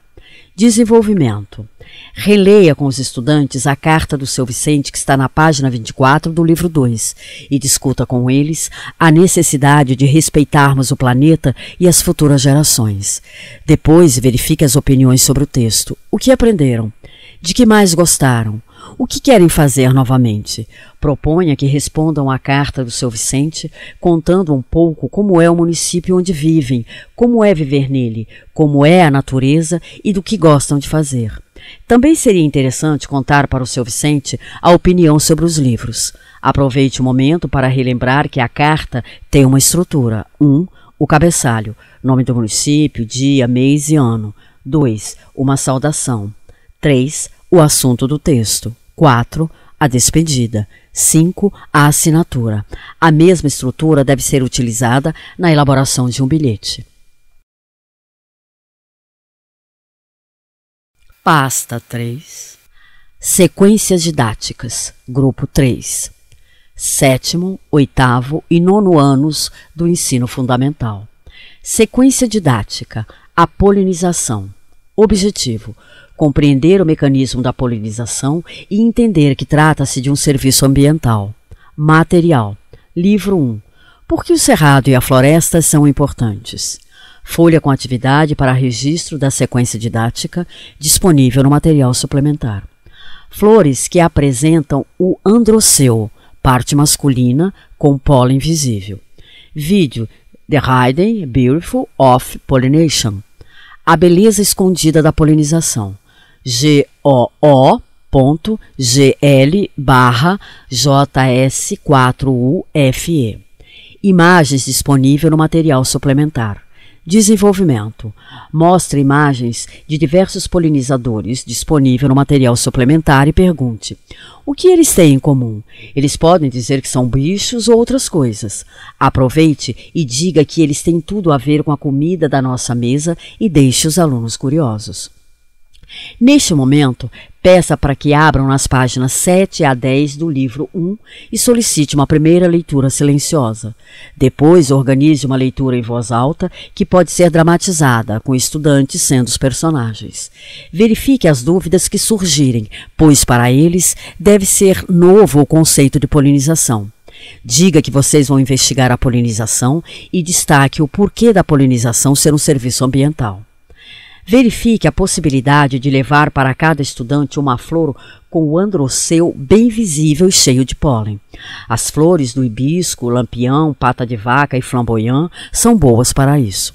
Desenvolvimento: releia com os estudantes a carta do seu Vicente que está na página 24 do livro 2 e discuta com eles a necessidade de respeitarmos o planeta e as futuras gerações. Depois verifique as opiniões sobre o texto. O que aprenderam? De que mais gostaram? O que querem fazer novamente? Proponha que respondam à carta do seu Vicente, contando um pouco como é o município onde vivem, como é viver nele, como é a natureza e do que gostam de fazer. Também seria interessante contar para o seu Vicente a opinião sobre os livros. Aproveite o momento para relembrar que a carta tem uma estrutura. 1. O cabeçalho, nome do município, dia, mês e ano. 2. Uma saudação. 3. O assunto do texto. 4. A despedida. 5. A assinatura. A mesma estrutura deve ser utilizada na elaboração de um bilhete. Pasta 3. Sequências didáticas. Grupo 3. 7º, 8º e 9º anos do ensino fundamental. Sequência didática. A polinização. Objetivo: compreender o mecanismo da polinização e entender que trata-se de um serviço ambiental. Material: livro 1. Por que o cerrado e a floresta são importantes? Folha com atividade para registro da sequência didática, disponível no material suplementar. Flores que apresentam o androceu, parte masculina com pólen visível. Vídeo: The Hidden Beauty of Pollination. A beleza escondida da polinização. GOO.GL/JS4UFE. Imagens disponível no material suplementar. Desenvolvimento: mostre imagens de diversos polinizadores disponível no material suplementar e pergunte: o que eles têm em comum? Eles podem dizer que são bichos ou outras coisas. Aproveite e diga que eles têm tudo a ver com a comida da nossa mesa e deixe os alunos curiosos. Neste momento, peça para que abram nas páginas 7 a 10 do livro 1 e solicite uma primeira leitura silenciosa. Depois, organize uma leitura em voz alta, que pode ser dramatizada, com estudantes sendo os personagens. Verifique as dúvidas que surgirem, pois para eles deve ser novo o conceito de polinização. Diga que vocês vão investigar a polinização e destaque o porquê da polinização ser um serviço ambiental. Verifique a possibilidade de levar para cada estudante uma flor com o androceu bem visível e cheio de pólen. As flores do hibisco, lampião, pata de vaca e flamboyant são boas para isso.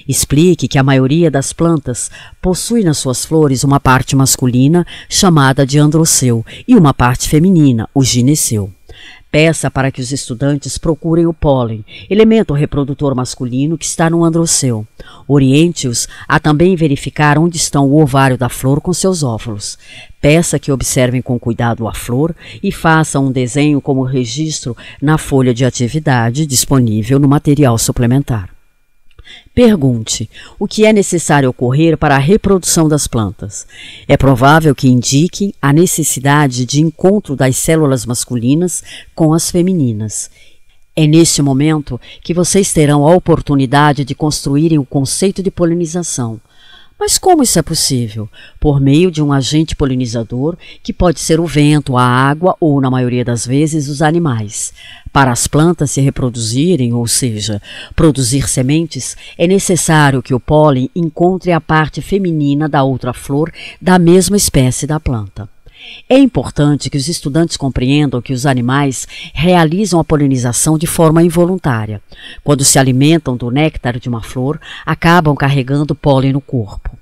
Explique que a maioria das plantas possui nas suas flores uma parte masculina, chamada de androceu, e uma parte feminina, o gineceu. Peça para que os estudantes procurem o pólen, elemento reprodutor masculino que está no androceu. Oriente-os a também verificar onde estão o ovário da flor com seus óvulos. Peça que observem com cuidado a flor e façam um desenho como registro na folha de atividade disponível no material suplementar. Pergunte: o que é necessário ocorrer para a reprodução das plantas? É provável que indiquem a necessidade de encontro das células masculinas com as femininas. É neste momento que vocês terão a oportunidade de construírem o conceito de polinização. Mas como isso é possível? Por meio de um agente polinizador, que pode ser o vento, a água ou, na maioria das vezes, os animais. Para as plantas se reproduzirem, ou seja, produzir sementes, é necessário que o pólen encontre a parte feminina da outra flor da mesma espécie da planta. É importante que os estudantes compreendam que os animais realizam a polinização de forma involuntária. Quando se alimentam do néctar de uma flor, acabam carregando pólen no corpo.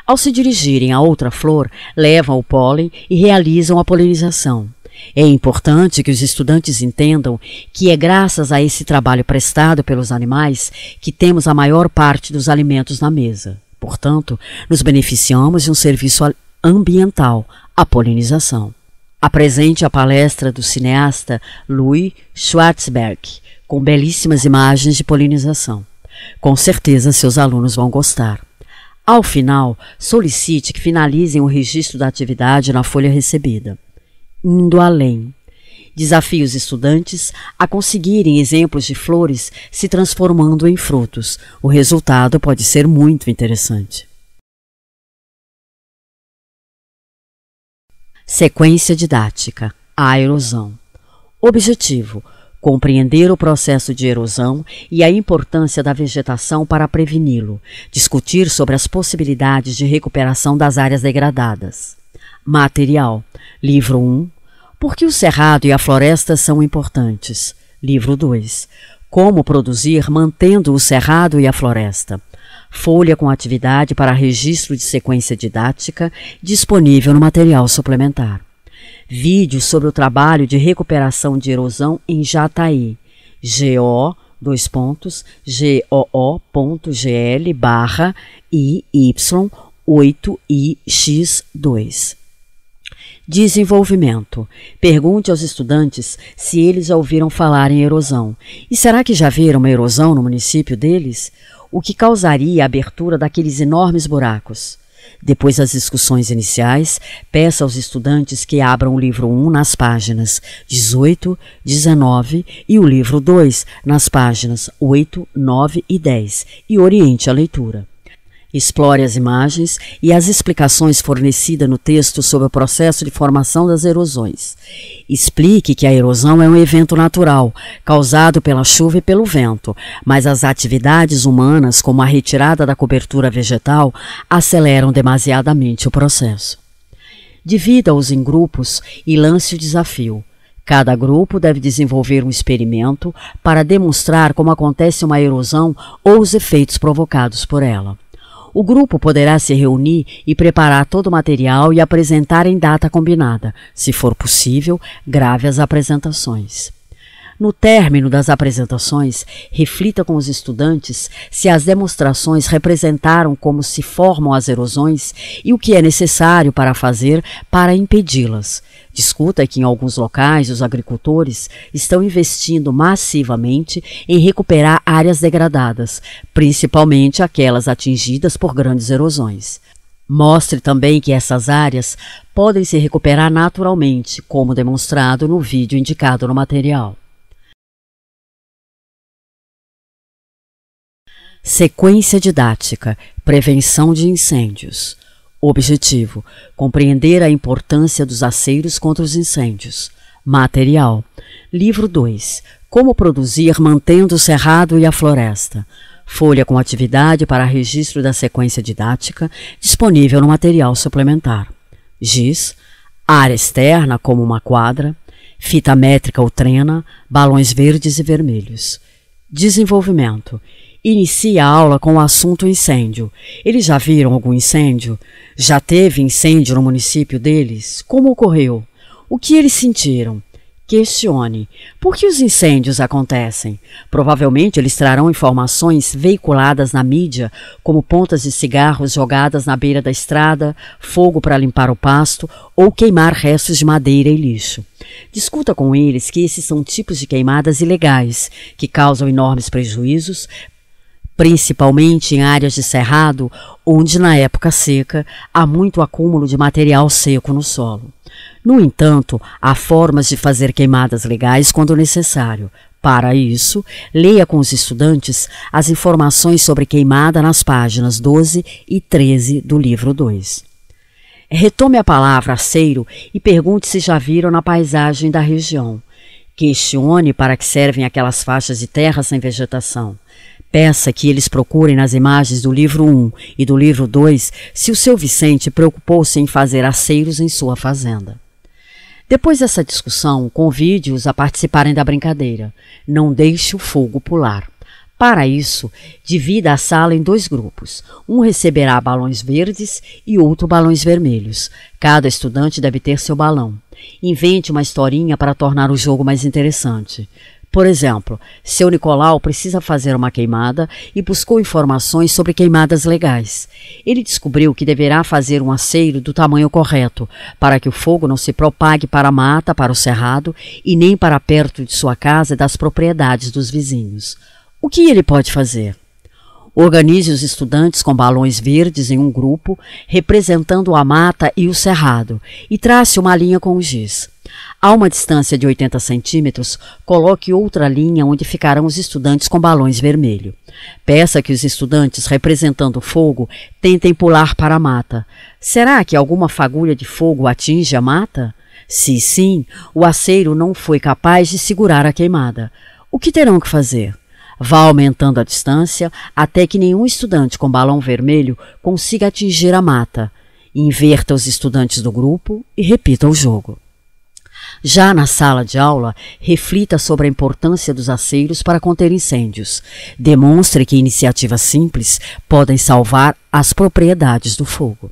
Ao se dirigirem a outra flor, levam o pólen e realizam a polinização. É importante que os estudantes entendam que é graças a esse trabalho prestado pelos animais que temos a maior parte dos alimentos na mesa. Portanto, nos beneficiamos de um serviço ambiental, a polinização. Apresente a palestra do cineasta Louis Schwartzberg, com belíssimas imagens de polinização. Com certeza seus alunos vão gostar. Ao final, solicite que finalizem o registro da atividade na folha recebida. Indo além. Desafie os estudantes a conseguirem exemplos de flores se transformando em frutos. O resultado pode ser muito interessante. Sequência didática. A erosão. Objetivo: compreender o processo de erosão e a importância da vegetação para preveni-lo. Discutir sobre as possibilidades de recuperação das áreas degradadas. Material. Livro 1. Por que o cerrado e a floresta são importantes? Livro 2. Como produzir mantendo o cerrado e a floresta. Folha com atividade para registro de sequência didática, disponível no material suplementar. Vídeo sobre o trabalho de recuperação de erosão em Jataí. GO:/IY8IX2. Desenvolvimento. Pergunte aos estudantes se eles já ouviram falar em erosão. E será que já viram uma erosão no município deles? O que causaria a abertura daqueles enormes buracos? Depois das discussões iniciais, peça aos estudantes que abram o livro 1 nas páginas 18, 19 e o livro 2 nas páginas 8, 9 e 10 e oriente a leitura. Explore as imagens e as explicações fornecidas no texto sobre o processo de formação das erosões. Explique que a erosão é um evento natural, causado pela chuva e pelo vento, mas as atividades humanas, como a retirada da cobertura vegetal, aceleram demasiadamente o processo. Divida-os em grupos e lance o desafio. Cada grupo deve desenvolver um experimento para demonstrar como acontece uma erosão ou os efeitos provocados por ela. O grupo poderá se reunir e preparar todo o material e apresentar em data combinada. Se for possível, grave as apresentações. No término das apresentações, reflita com os estudantes se as demonstrações representaram como se formam as erosões e o que é necessário para fazer para impedi-las. Discuta que em alguns locais os agricultores estão investindo massivamente em recuperar áreas degradadas, principalmente aquelas atingidas por grandes erosões. Mostre também que essas áreas podem se recuperar naturalmente, como demonstrado no vídeo indicado no material. Sequência didática. Prevenção de incêndios. Objetivo: compreender a importância dos aceiros contra os incêndios. Material. Livro 2. Como produzir mantendo o cerrado e a floresta. Folha com atividade para registro da sequência didática, disponível no material suplementar. Giz. Área externa, como uma quadra. Fita métrica ou trena. Balões verdes e vermelhos. Desenvolvimento. Inicie a aula com o assunto incêndio. Eles já viram algum incêndio? Já teve incêndio no município deles? Como ocorreu? O que eles sentiram? Questione: por que os incêndios acontecem? Provavelmente eles trarão informações veiculadas na mídia, como pontas de cigarros jogadas na beira da estrada, fogo para limpar o pasto ou queimar restos de madeira e lixo. Discuta com eles que esses são tipos de queimadas ilegais, que causam enormes prejuízos, principalmente em áreas de cerrado, onde na época seca há muito acúmulo de material seco no solo. No entanto, há formas de fazer queimadas legais quando necessário. Para isso, leia com os estudantes as informações sobre queimada nas páginas 12 e 13 do livro 2. Retome a palavra aceiro e pergunte se já viram na paisagem da região. Questione para que servem aquelas faixas de terra sem vegetação. Peça que eles procurem nas imagens do livro 1 e do livro 2 se o seu Vicente preocupou-se em fazer aceiros em sua fazenda. Depois dessa discussão, convide-os a participarem da brincadeira. Não deixe o fogo pular. Para isso, divida a sala em 2 grupos. Um receberá balões verdes e outro balões vermelhos. Cada estudante deve ter seu balão. Invente uma historinha para tornar o jogo mais interessante. Por exemplo, seu Nicolau precisa fazer uma queimada e buscou informações sobre queimadas legais. Ele descobriu que deverá fazer um aceiro do tamanho correto, para que o fogo não se propague para a mata, para o cerrado e nem para perto de sua casa e das propriedades dos vizinhos. O que ele pode fazer? Organize os estudantes com balões verdes em um grupo, representando a mata e o cerrado, e trace uma linha com o giz. A uma distância de 80 centímetros, coloque outra linha onde ficarão os estudantes com balões vermelhos. Peça que os estudantes, representando o fogo, tentem pular para a mata. Será que alguma fagulha de fogo atinge a mata? Se sim, o aceiro não foi capaz de segurar a queimada. O que terão que fazer? Vá aumentando a distância até que nenhum estudante com balão vermelho consiga atingir a mata. Inverta os estudantes do grupo e repita o jogo. Já na sala de aula, reflita sobre a importância dos aceiros para conter incêndios. Demonstre que iniciativas simples podem salvar as propriedades do fogo.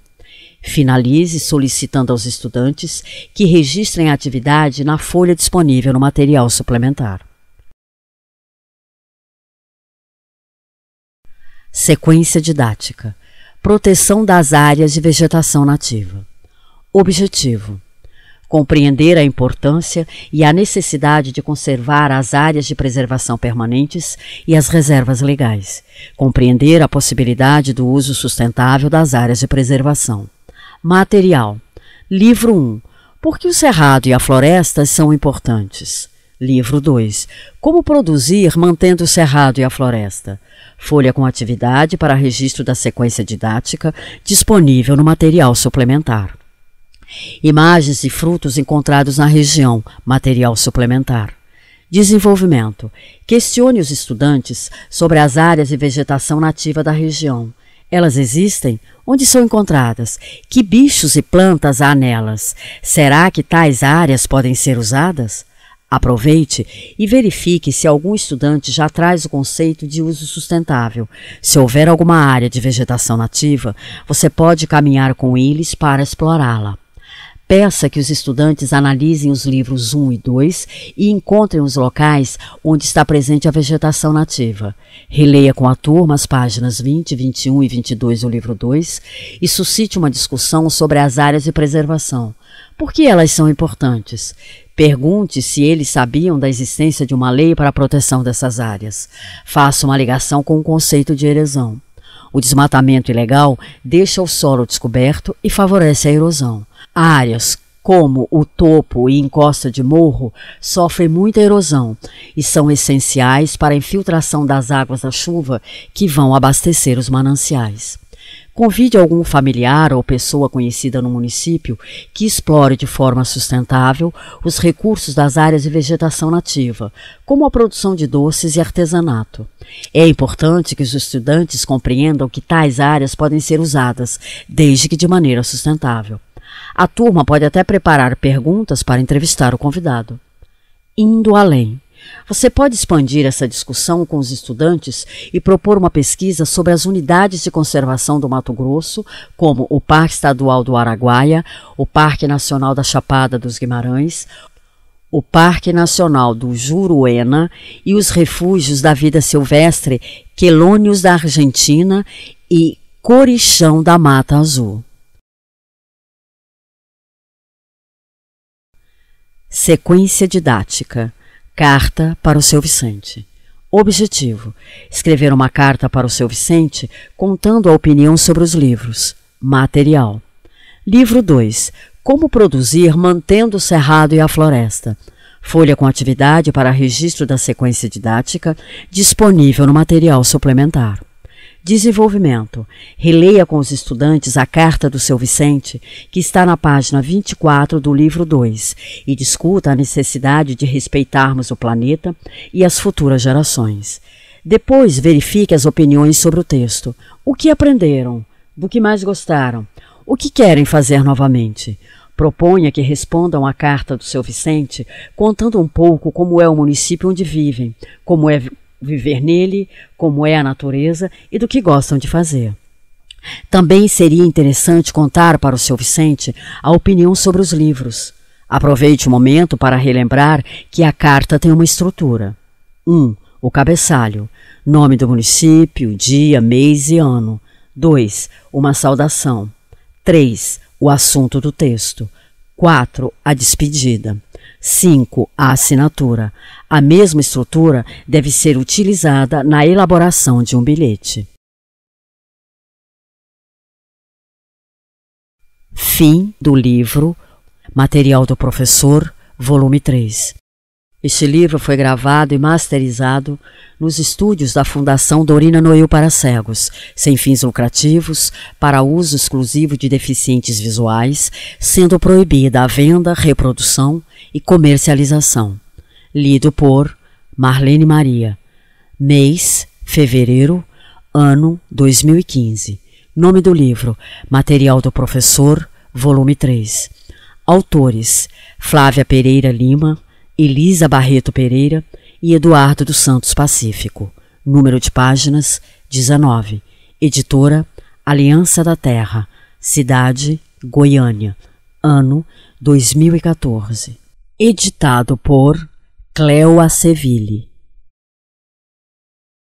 Finalize solicitando aos estudantes que registrem a atividade na folha disponível no material suplementar. Sequência didática. Proteção das áreas de vegetação nativa. Objetivo: compreender a importância e a necessidade de conservar as áreas de preservação permanentes e as reservas legais. Compreender a possibilidade do uso sustentável das áreas de preservação. Material. Livro 1. Por que o cerrado e a floresta são importantes? Livro 2. Como produzir mantendo o cerrado e a floresta? Folha com atividade para registro da sequência didática, disponível no material suplementar. Imagens de frutos encontrados na região, material suplementar. Desenvolvimento. Questione os estudantes sobre as áreas de vegetação nativa da região. Elas existem? Onde são encontradas? Que bichos e plantas há nelas? Será que tais áreas podem ser usadas? Aproveite e verifique se algum estudante já traz o conceito de uso sustentável. Se houver alguma área de vegetação nativa, você pode caminhar com eles para explorá-la. Peça que os estudantes analisem os livros 1 e 2 e encontrem os locais onde está presente a vegetação nativa. Releia com a turma as páginas 20, 21 e 22 do livro 2 e suscite uma discussão sobre as áreas de preservação. Por que elas são importantes? Pergunte se eles sabiam da existência de uma lei para a proteção dessas áreas. Faça uma ligação com o conceito de erosão. O desmatamento ilegal deixa o solo descoberto e favorece a erosão. Áreas como o topo e encosta de morro sofrem muita erosão e são essenciais para a infiltração das águas da chuva que vão abastecer os mananciais. Convide algum familiar ou pessoa conhecida no município que explore de forma sustentável os recursos das áreas de vegetação nativa, como a produção de doces e artesanato. É importante que os estudantes compreendam que tais áreas podem ser usadas, desde que de maneira sustentável. A turma pode até preparar perguntas para entrevistar o convidado. Indo além. Você pode expandir essa discussão com os estudantes e propor uma pesquisa sobre as unidades de conservação do Mato Grosso, como o Parque Estadual do Araguaia, o Parque Nacional da Chapada dos Guimarães, o Parque Nacional do Juruena e os refúgios da vida silvestre Quelônios da Argentina e Corichão da Mata Azul. Sequência didática. Carta para o seu Vicente. Objetivo: escrever uma carta para o seu Vicente contando a opinião sobre os livros. Material. Livro 2. Como produzir mantendo o cerrado e a floresta. Folha com atividade para registro da sequência didática, disponível no material suplementar. Desenvolvimento. Releia com os estudantes a carta do seu Vicente, que está na página 24 do livro 2, e discuta a necessidade de respeitarmos o planeta e as futuras gerações. Depois, verifique as opiniões sobre o texto. O que aprenderam? Do que mais gostaram? O que querem fazer novamente? Proponha que respondam à carta do seu Vicente, contando um pouco como é o município onde vivem, como é viver nele, como é a natureza e do que gostam de fazer. Também seria interessante contar para o seu Vicente a opinião sobre os livros. Aproveite o momento para relembrar que a carta tem uma estrutura. 1. O cabeçalho. Nome do município, dia, mês e ano. 2. Uma saudação. 3. O assunto do texto. 4. A despedida. 5. A assinatura. A mesma estrutura deve ser utilizada na elaboração de um bilhete. Fim do livro Material do Professor, volume 3. Este livro foi gravado e masterizado nos estúdios da Fundação Dorina Noil para Cegos, sem fins lucrativos, para uso exclusivo de deficientes visuais, sendo proibida a venda, reprodução e comercialização. Lido por Marlene Maria. Mês, fevereiro, ano 2015. Nome do livro: Material do Professor, volume 3. Autores: Flávia Pereira Lima, Elisa Barreto Pereira e Eduardo dos Santos Pacífico. Número de páginas: 19. Editora: Aliança da Terra. Cidade: Goiânia. Ano: 2014. Editado por Cleo Aceville.